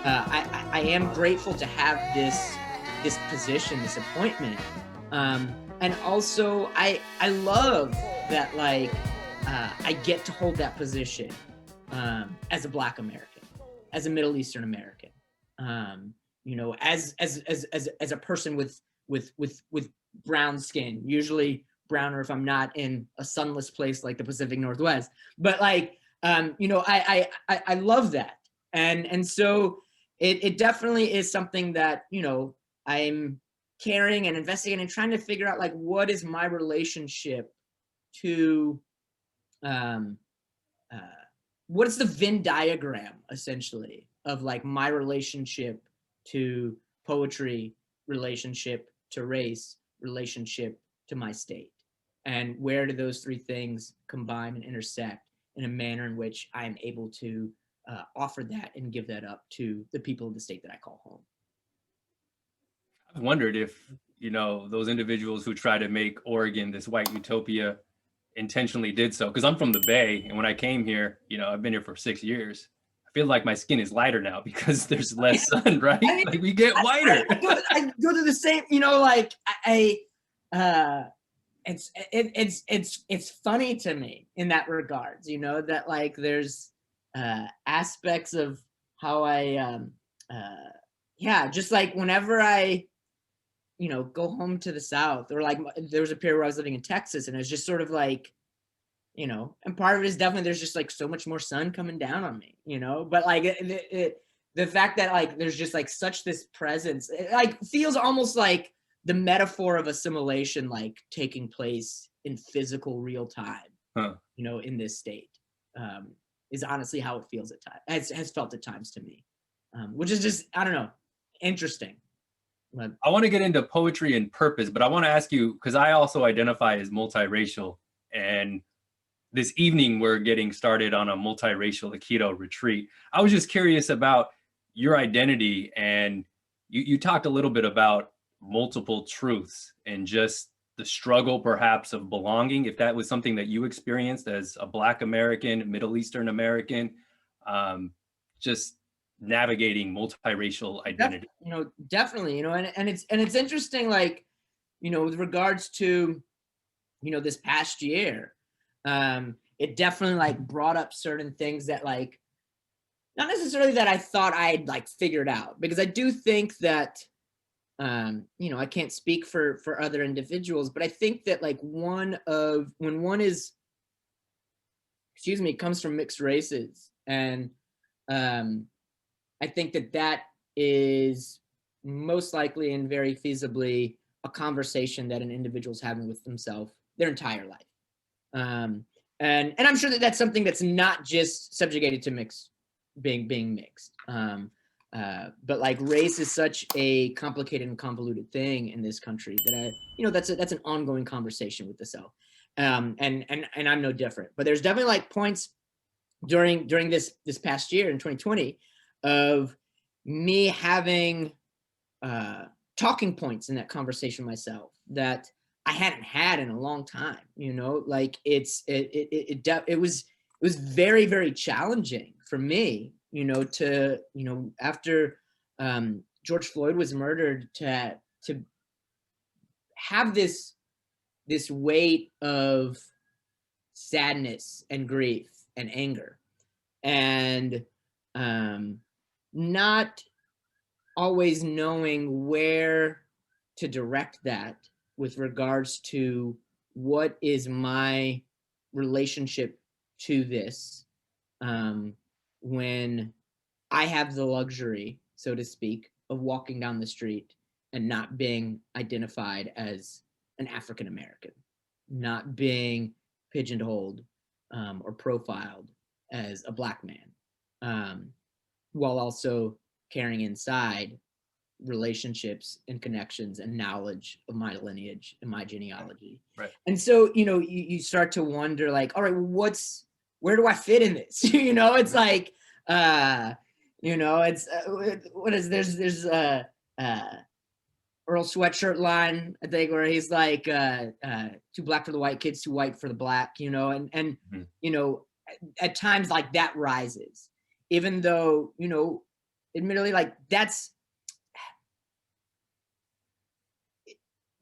I am grateful to have this position, this appointment, and also I love that like I get to hold that position as a Black American, as a Middle Eastern American, as a person with brown skin, usually browner if I'm not in a sunless place like the Pacific Northwest. But like, I love that, and so it definitely is something that I'm caring and investigating and trying to figure out like what is my relationship to what is the Venn diagram essentially of like my relationship to poetry, relationship to race, relationship to my state, and where do those three things combine and intersect in a manner in which I'm able to offer that and give that up to the people of the state that I call home. I wondered if, those individuals who try to make Oregon this white utopia intentionally did so. Because I'm from the Bay, and when I came here, I've been here for 6 years. I feel like my skin is lighter now because there's less sun, right? I mean, like we get whiter. I go to the same, it's funny to me in that regards, that like there's aspects of how I just like whenever I go home to the South, or like there was a period where I was living in Texas and it was just sort of like, and part of it is definitely there's just like so much more sun coming down on me, but like the fact that like there's just like such this presence, it like feels almost like the metaphor of assimilation like taking place in physical real time, in this state, is honestly how it feels at times, has felt at times to me, which is just, I don't know, interesting. I want to get into poetry and purpose, but I want to ask you, because I also identify as multiracial, and this evening we're getting started on a multiracial Aikido retreat. I was just curious about your identity, and you talked a little bit about multiple truths and just the struggle perhaps of belonging, if that was something that you experienced as a Black American, Middle Eastern American, just navigating multiracial identity. Definitely, and it's interesting, like, with regards to, this past year, it definitely like brought up certain things that like, not necessarily that I thought I'd like figured out, because I do think that, I can't speak for other individuals, but I think that like when one is, comes from mixed races, and I think that is most likely and very feasibly a conversation that an individual's having with themselves their entire life. And I'm sure that that's something that's not just subjugated to being mixed. But like race is such a complicated and convoluted thing in this country that that's an ongoing conversation with the self. And I'm no different. But there's definitely like points during this past year in 2020 of me having talking points in that conversation myself that I hadn't had in a long time. Like it was very, very challenging for me, to after George Floyd was murdered, to have this weight of sadness and grief and anger, and not always knowing where to direct that with regards to what is my relationship to this, when I have the luxury, so to speak, of walking down the street and not being identified as an African American, not being pigeonholed or profiled as a Black man, while also carrying inside relationships and connections and knowledge of my lineage and my genealogy. Right. And so, you start to wonder like, all right, where do I fit in this? It's like, it's what is there's Earl Sweatshirt line, I think, where he's like, too black for the white kids, too white for the Black, and Mm-hmm. At times like that rises, even though, admittedly, like that's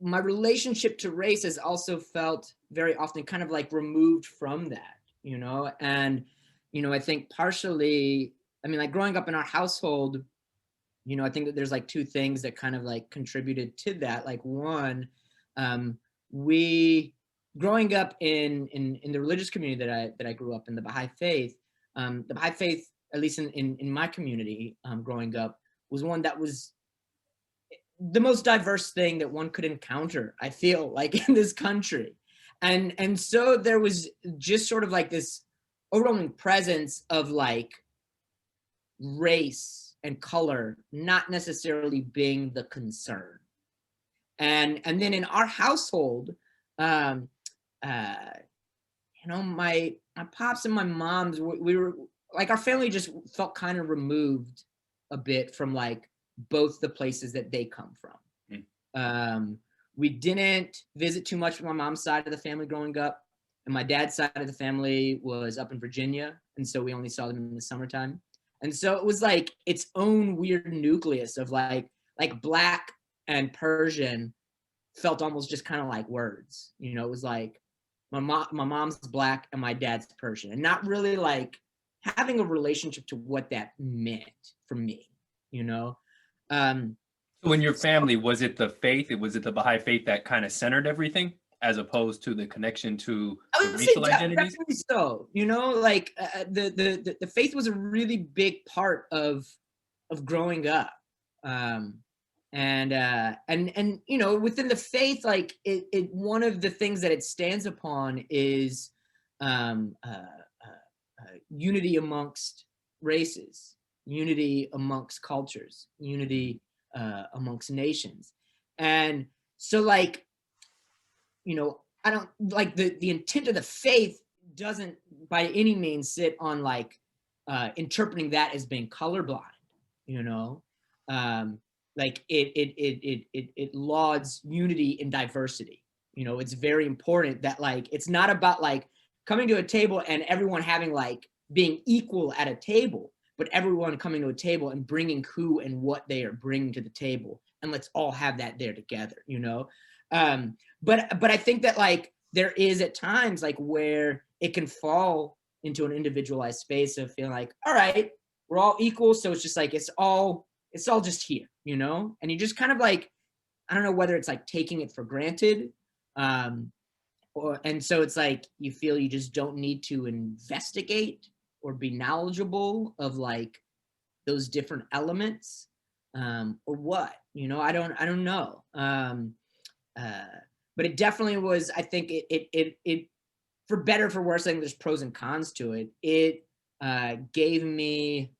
my relationship to race has also felt very often kind of like removed from that, you know? And, you know, I think partially, I mean, like growing up in our household, you know, I think that there's like two things that kind of like contributed to that. Like one, we growing up in the religious community that I grew up in, the Baha'i faith, at least in my community, growing up, was one that was the most diverse thing that one could encounter, I feel like, in this country. And so there was just sort of like this overwhelming presence of like race and color not necessarily being the concern. And then in our household, you know, my pops and my moms, we were like, our family just felt kind of removed a bit from like both the places that they come from. We didn't visit too much with my mom's side of the family growing up, and my dad's side of the family was up in Virginia, and so we only saw them in the summertime. And so it was like its own weird nucleus of like Black and Persian felt almost just kind of like words, you know. It was like my mom's Black and my dad's Persian, and not really like having a relationship to what that meant for me, you know. So in your family, was it the faith? Was it the Baha'i faith that kind of centered everything, as opposed to the connection to the racial identities? Definitely so. You know, like the faith was a really big part of growing up, and you know, within the faith, like it one of the things that it stands upon is unity amongst races, unity amongst cultures, unity amongst nations. And so, like, you know, I don't like the intent of the faith doesn't by any means sit on like interpreting that as being colorblind, you know. Like it lauds unity in diversity. You know, it's very important that like it's not about like coming to a table and everyone having like being equal at a table, but everyone coming to a table and bringing who and what they are bringing to the table, and let's all have that there together, you know. But I think that like there is at times like where it can fall into an individualized space of feeling like, all right, we're all equal, so it's just like it's all just here, you know. And you just kind of like, I don't know whether it's like taking it for granted, and so it's like you feel you just don't need to investigate or be knowledgeable of like those different elements, or what, you know. I don't know. But it definitely was, I think it for better, for worse, I think there's pros and cons to it. It gave me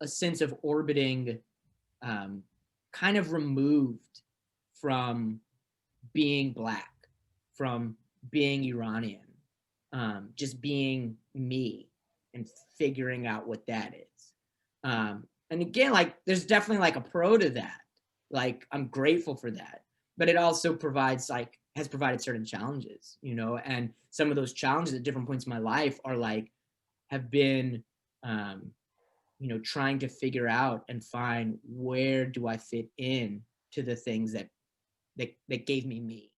a sense of orbiting, kind of removed from being Black, from being Iranian, just being me and figuring out what that is. And again, like there's definitely like a pro to that. Like I'm grateful for that, but it also provides like has provided certain challenges, you know. And some of those challenges at different points in my life are like have been you know, trying to figure out and find where do I fit in to the things that gave me me.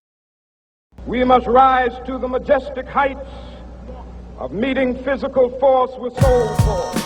We must rise to the majestic heights of meeting physical force with soul force.